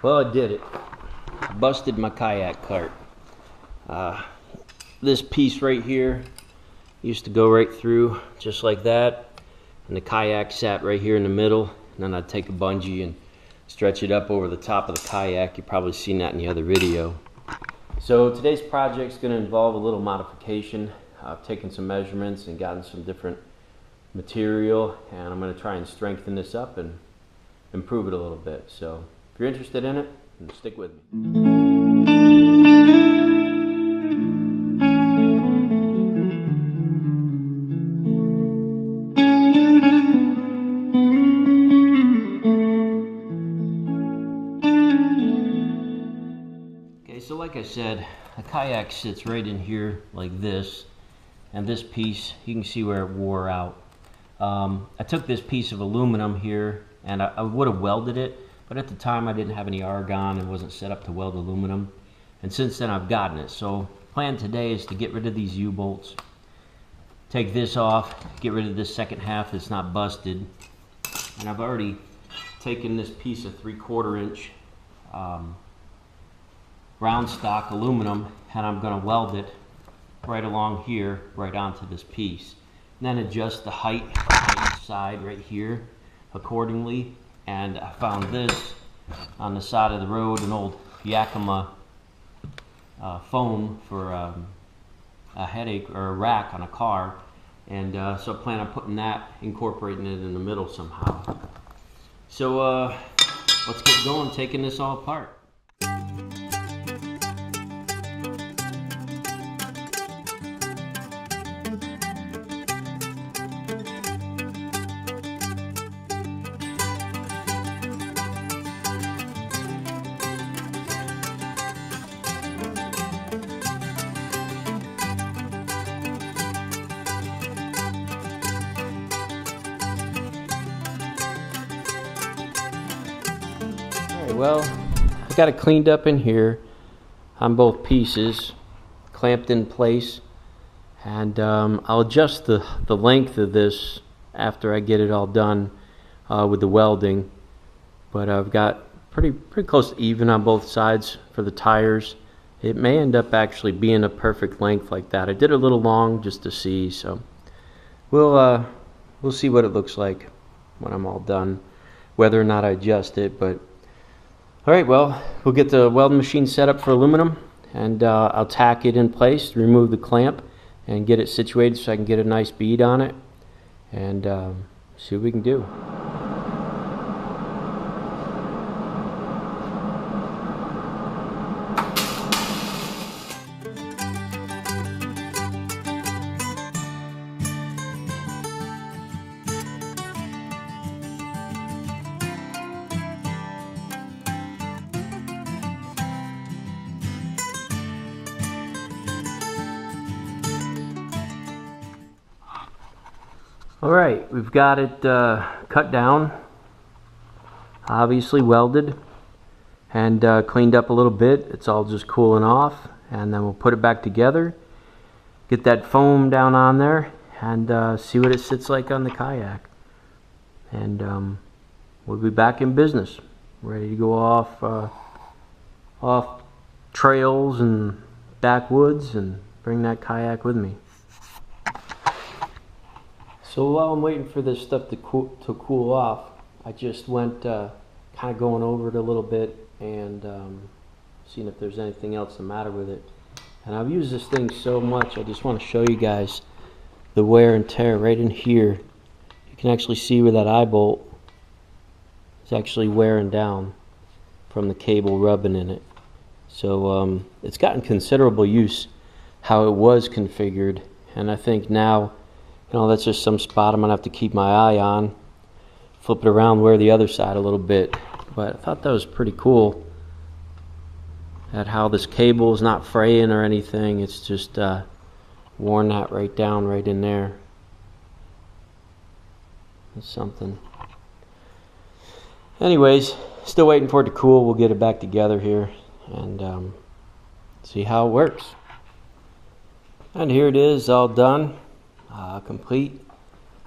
Well, I did it. I busted my kayak cart. This piece right here used to go right through just like that, and the kayak sat right here in the middle, and then I'd take a bungee and stretch it up over the top of the kayak. You've probably seen that in the other video. So today's project is going to involve a little modification. I've taken some measurements and gotten some different material, and I'm going to try and strengthen this up and improve it a little bit. So if you're interested in it, then stick with me. Okay, so like I said, the kayak sits right in here like this, and this piece, you can see where it wore out. I took this piece of aluminum here, and I would have welded it, but at the time I didn't have any argon and wasn't set up to weld aluminum. And since then I've gotten it. So plan today is to get rid of these U-bolts, take this off, get rid of this second half that's not busted. And I've already taken this piece of 3/4 inch round stock aluminum, and I'm going to weld it right along here, right onto this piece. And then adjust the height on each side right here accordingly. And I found this on the side of the road, an old Yakima foam for a headache or a rack on a car, and so I plan on putting that, incorporating it in the middle somehow. So let's get going, taking this all apart. Well, I got it cleaned up in here on both pieces, clamped in place, and I'll adjust the length of this after I get it all done with the welding. But I've got pretty close to even on both sides for the tires. It may end up actually being a perfect length like that. I did a little long just to see, so we'll see what it looks like when I'm all done, whether or not I adjust it. But all right, well, we'll get the welding machine set up for aluminum, and I'll tack it in place, remove the clamp, and get it situated so I can get a nice bead on it, and see what we can do. All right, we've got it cut down, obviously welded, and cleaned up a little bit. It's all just cooling off, and then we'll put it back together, get that foam down on there, and see what it sits like on the kayak. And we'll be back in business, ready to go off trails and backwoods and bring that kayak with me. So while I'm waiting for this stuff to cool off, I just went kind of going over it a little bit and seeing if there's anything else the matter with it. And I've used this thing so much, I just want to show you guys the wear and tear right in here. You can actually see where that eye bolt is actually wearing down from the cable rubbing in it. So it's gotten considerable use how it was configured, and I think now, you know, that's just some spot I'm going to have to keep my eye on. Flip it around, wear the other side a little bit. But I thought that was pretty cool, at how this cable is not fraying or anything. It's just worn that right down right in there. That's something. Anyways, still waiting for it to cool. We'll get it back together here and see how it works. And here it is, all done. Complete.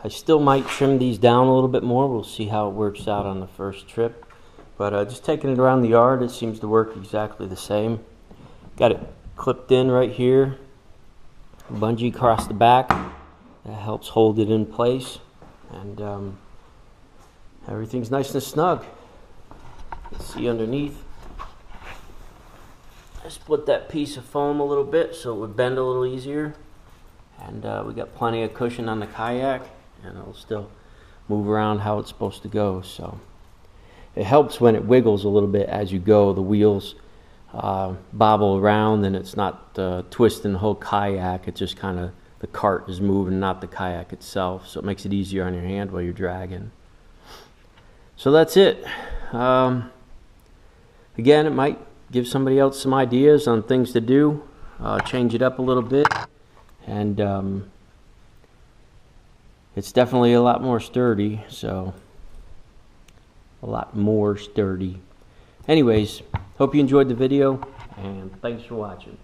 I still might trim these down a little bit more. We'll see how it works out on the first trip. But just taking it around the yard, it seems to work exactly the same. Got it clipped in right here. Bungee across the back. That helps hold it in place. And everything's nice and snug. You can see underneath. I split that piece of foam a little bit so it would bend a little easier. And we got plenty of cushion on the kayak, and it'll still move around how it's supposed to go. So it helps when it wiggles a little bit as you go. The wheels bobble around, and it's not twisting the whole kayak. It's just kind of the cart is moving, not the kayak itself. So it makes it easier on your hand while you're dragging. So that's it. Again, it might give somebody else some ideas on things to do. Change it up a little bit. And it's definitely a lot more sturdy, so a lot more sturdy. Anyways, hope you enjoyed the video, and thanks for watching.